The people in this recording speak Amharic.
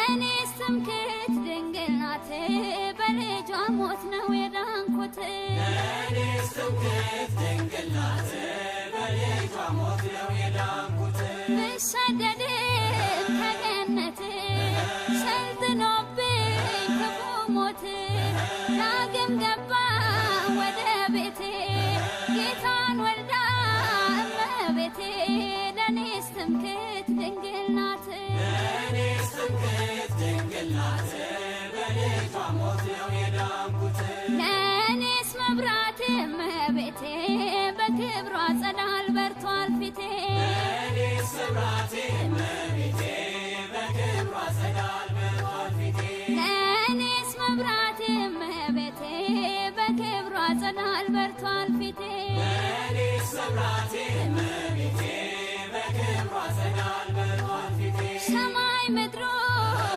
ለእኔስ ትምክህት ድንግል ናት በልጇ ሞት ነው የዳንኩት ለእኔስ ትምክህት ድንግል ናት በልጇ ሞት ነው የዳንኩት ብሰደድም ከገነት ሰልጥኖብኝ ክፉ ሞት ዳግም ገባ ወደ ቤቴ ጌታን ወልዳ እመቤቴ ለእኔስ ትምክህት ድንግል ናት ለእኔስ ትምክህት ድንግል ናት በልጇ ሞት ነው የዳንኩት ለእኔስ መብራት እመቤቴ በክብሯ ጸዳል በርቷል ፊቴ ለእኔስ መብራቴ